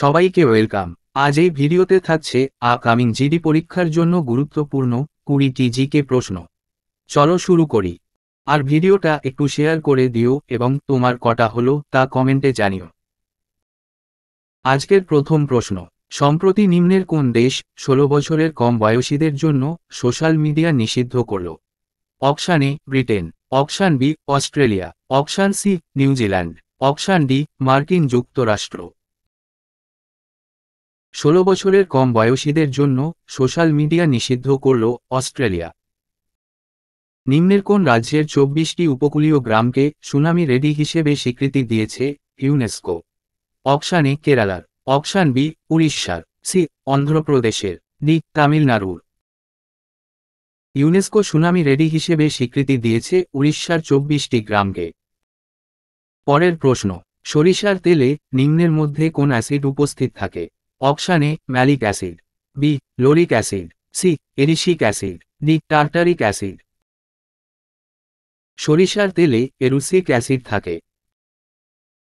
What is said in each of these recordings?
সবাইকে ওয়েলকাম। আজ এই ভিডিওতে থাকছে আপকামিং জিডি পরীক্ষার জন্য গুরুত্বপূর্ণ 20টি জিকে প্রশ্ন। চলো শুরু করি। আর ভিডিওটা একটু শেয়ার করে দিও এবং তোমার কটা হলো তা কমেন্টে জানিও। আজকের প্রথম প্রশ্ন, সম্প্রতি নিম্নের কোন দেশ 16 বছরের কম বয়সীদের জন্য সোশ্যাল মিডিয়া নিষিদ্ধ করল? Option A Britain, option B Australia, option C New Zealand, option D মার্কিন যুক্তরাষ্ট্র। 16 বছরের কম বয়সীদের জন্য সোশ্যাল মিডিয়া নিষিদ্ধ করল অস্ট্রেলিয়া। নিম্নের কোন রাজ্যের 24টি উপকূলীয় গ্রামকে সুনামি রেডি হিসেবে স্বীকৃতি দিয়েছে ইউনেস্কো? অপশান এ কেরালার, অপশান বি উড়িষ্যার, সি অন্ধ্রপ্রদেশের, ডি তামিলনাড়ুর। ইউনেস্কো সুনামি রেডি হিসেবে স্বীকৃতি দিয়েছে উড়িষ্যার 24টি গ্রামকে। পরের প্রশ্ন, সরিষার তেলে নিম্নের মধ্যে কোন অ্যাসিড উপস্থিত থাকে? Option A malic acid, B lauric acid, C erucic acid, D tartaric acid. সরিষার তেলে এরুসিক অ্যাসিড থাকে।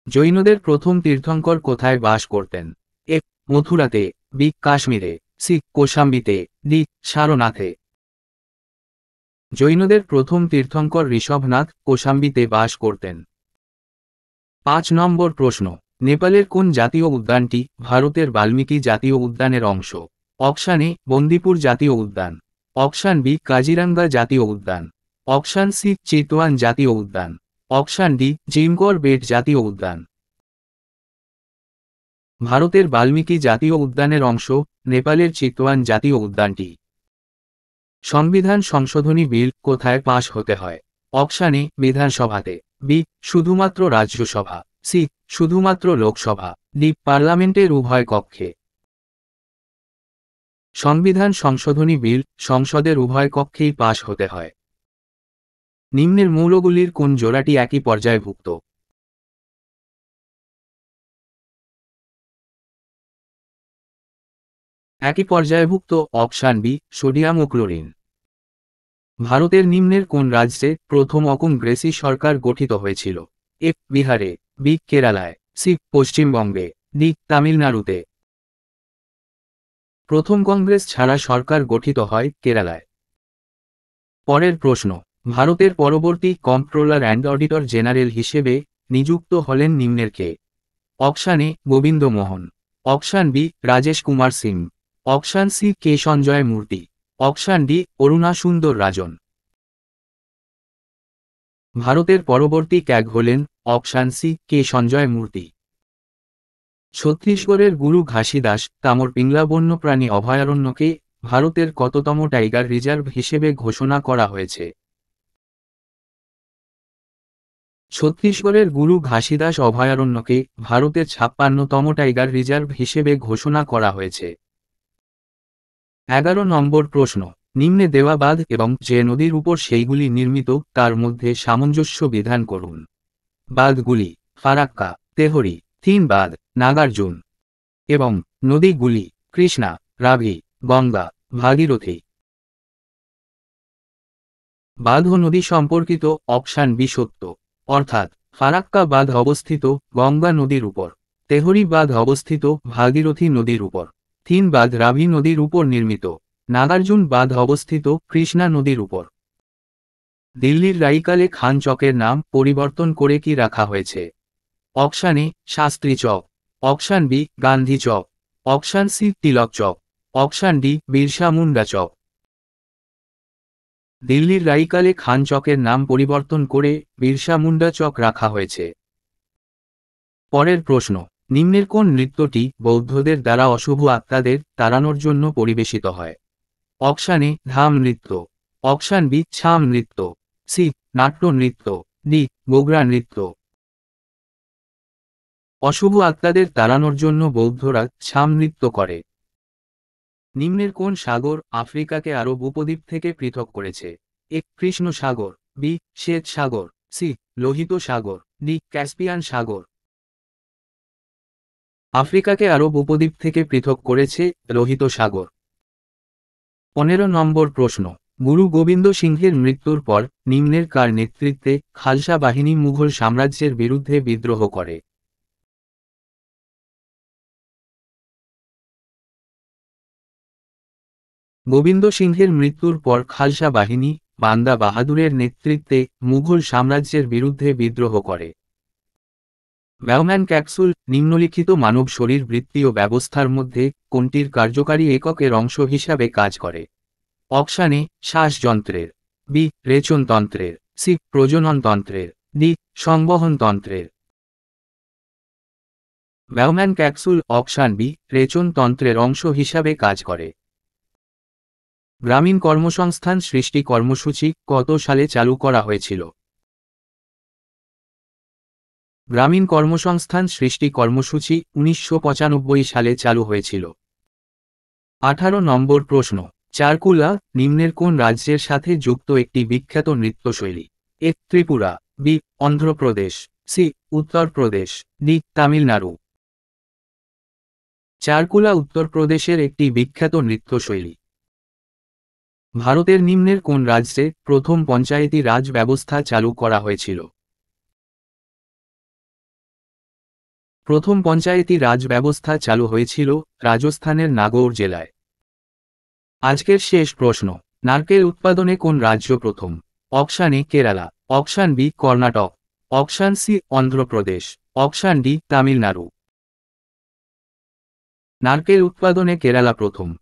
জৈনদের প্রথম তীর্থঙ্কর কোথায় বাস করতেন? এ মথুরাতে, বি কাশ্মীরে, সি কোশাম্বিতে, ডি সারনাথে। জৈনদের প্রথম তীর্থঙ্কর ঋষভনাথ কোশাম্বিতে বাস করতেন। 5 নম্বর প্রশ্ন, নেপালের কোন জাতীয় উদ্যানটি ভারতের বাল্মীকি জাতীয় উদ্যানের অংশ? অপশান এ বন্দিপুর জাতীয় উদ্যান, অপশান বি কাজিরাঙ্গা জাতীয় উদ্যান, অপশান সি চিতওয়ান জাতীয় উদ্যান, অপশান ডি জিমগড় বেট জাতীয় উদ্যান। ভারতের বাল্মীকি জাতীয় উদ্যানের অংশ নেপালের চিতওয়ান জাতীয় উদ্যানটি। সংবিধান সংশোধনী বিল কোথায় পাশ হতে হয়? অপশান এ বিধানসভাতে, বি শুধুমাত্র রাজ্যসভা, সি শুধুমাত্র লোকসভা, ডি পার্লামেন্টের উভয় কক্ষে। সংবিধান সংশোধনী বিল সংসদের উভয় কক্ষেই পাশ হতে হয়। নিম্নের মৌলগুলির কোন জোড়াটি একই পর্যায়ভুক্ত? একই পর্যায়ভুক্ত অপশান বি সোডিয়াম ও ক্লোরিন। ভারতের নিম্নের কোন রাজ্যে প্রথম অকংগ্রেসি সরকার গঠিত হয়েছিল? এ বিহারে, বি কেরালায়, সি পশ্চিমবঙ্গে, ডি তামিলনাড়ুতে। প্রথম কংগ্রেস ছাড়া সরকার গঠিত হয় কেরালায়। পরের প্রশ্ন, ভারতের পরবর্তী কম্পট্রোলার অ্যান্ড অডিটর জেনারেল হিসেবে নিযুক্ত হলেন নিম্নের কে? Option A Govind Mohan, option B Rajesh Kumar Singh, option C K Sanjay Murthy, option D Aruna সুন্দর রাজন। ভারতের পরবর্তী ক্যাগ হলেন অপশান সি কে সঞ্জয় মূর্তি। ছত্তিশগড়ের গুরু ঘাসিদাস তামর পিংলা বন্যপ্রাণী অভয়ারণ্যকে ভারতের কততম টাইগার রিজার্ভ হিসেবে ঘোষণা করা হয়েছে? ছত্তিশগড়ের গুরু ঘাসিদাস অভয়ারণ্যকে ভারতের 56তম টাইগার রিজার্ভ হিসেবে ঘোষণা করা হয়েছে। 11 নম্বর প্রশ্ন, নিম্নে দেওয়া বাঁধ এবং যে নদীর উপর সেইগুলি নির্মিত তার মধ্যে সামঞ্জস্য বিধান করুন। বাঁধগুলি ফারাক্কা, তেহরি, তিন বাঁধ, নাগার্জুন। এবং নদীগুলি কৃষ্ণা, রাভি, গঙ্গা, ভাগীরথী। বাঁধ ও নদী সম্পর্কিত অপশান বি সত্য, অর্থাৎ ফারাক্কা বাঁধ অবস্থিত গঙ্গা নদীর উপর, তেহরি বাঁধ অবস্থিত ভাগীরথী নদীর উপর, তিন বাঁধ রাভি নদীর উপর নির্মিত, নাগার্জুন বাঁধ অবস্থিত কৃষ্ণা নদীর উপর। দিল্লির রাইকালে খান চকের নাম পরিবর্তন করে কি রাখা হয়েছে? Option A Shastri chowk, option B Gandhi chowk, option C Tilak chowk, option D Birsa Munda chowk. দিল্লির রাইকালে খান চকের নাম পরিবর্তন করে বিরসা মুন্ডা চক রাখা হয়েছে। পরের প্রশ্ন, নিম্নের কোন নৃত্যটি বৌদ্ধদের দ্বারা অশুভ আত্মাদের তাড়ানোর জন্য পরিবেশিত হয়? অপশান এ ধাম নৃত্য, অপশান বি ছাম নৃত্য, সি নাট্য নৃত্য, ডি গোগরা নৃত্য। অশুভ আত্মাদের তাড়ানোর জন্য বৌদ্ধরা ছাম নৃত্য করে। নিম্নের কোন সাগর আফ্রিকাকে আরব উপদ্বীপ থেকে পৃথক করেছে? এ কৃষ্ণ সাগর, বি শ্বেত সাগর, সি লোহিত সাগর, ডি ক্যাসপিয়ান সাগর। আফ্রিকাকে আরব উপদ্বীপ থেকে পৃথক করেছে লোহিত সাগর। 15 নম্বর প্রশ্ন, গুরু গোবিন্দ সিংহের মৃত্যুর পর নিম্নের কার নেতৃত্বে খালসা বাহিনী মুঘল সাম্রাজ্যের বিরুদ্ধে বিদ্রোহ করে? গোবিন্দ সিংহের মৃত্যুর পর খালসা বাহিনী বান্দা বাহাদুরের নেতৃত্বে মুঘল সাম্রাজ্যের বিরুদ্ধে বিদ্রোহ করে। ব্যাওম্যান ক্যাপসুল নিম্নলিখিত মানব শরীর বৃত্তীয় ব্যবস্থার মধ্যে কোনটির কার্যকারী এককের অংশ হিসাবে কাজ করে? অপশান এ শ্বাসযন্ত্রের, বি রেচনতন্ত্রের, সি প্রজননতন্ত্রের, ডি সংবহনতন্ত্রের। ব্যাওম্যান ক্যাপসুল অপশান বি রেচনতন্ত্রের অংশ হিসাবে কাজ করে। গ্রামীণ কর্মসংস্থান সৃষ্টি কর্মসূচি কত সালে চালু করা হয়েছিল? গ্রামীণ কর্মসংস্থান সৃষ্টি কর্মসূচি 1995 সালে চালু হয়েছিল। 18 নম্বর প্রশ্ন, চারকুলা নিম্নের কোন রাজ্যের সাথে যুক্ত একটি বিখ্যাত নৃত্যশৈলী? A Tripura, B Andhra Pradesh, C Uttar Pradesh, D Tamil Nadu. Charkula উত্তরপ্রদেশের একটি বিখ্যাত নৃত্যশৈলী। ভারতের নিম্নের কোন রাজ্যে প্রথম পঞ্চায়েতি রাজ ব্যবস্থা চালু করা হয়েছিল? প্রথম পঞ্চায়েতি রাজ ব্যবস্থা চালু হয়েছিল রাজস্থানের নাগৌর জেলায়। আজকের শেষ প্রশ্ন, নারকেল উৎপাদনে কোন রাজ্য প্রথম? Option A Kerala, option B Karnataka, option C Andhra Pradesh, option D Tamil Nadu. নারকেল উৎপাদনে কেরালা প্রথম।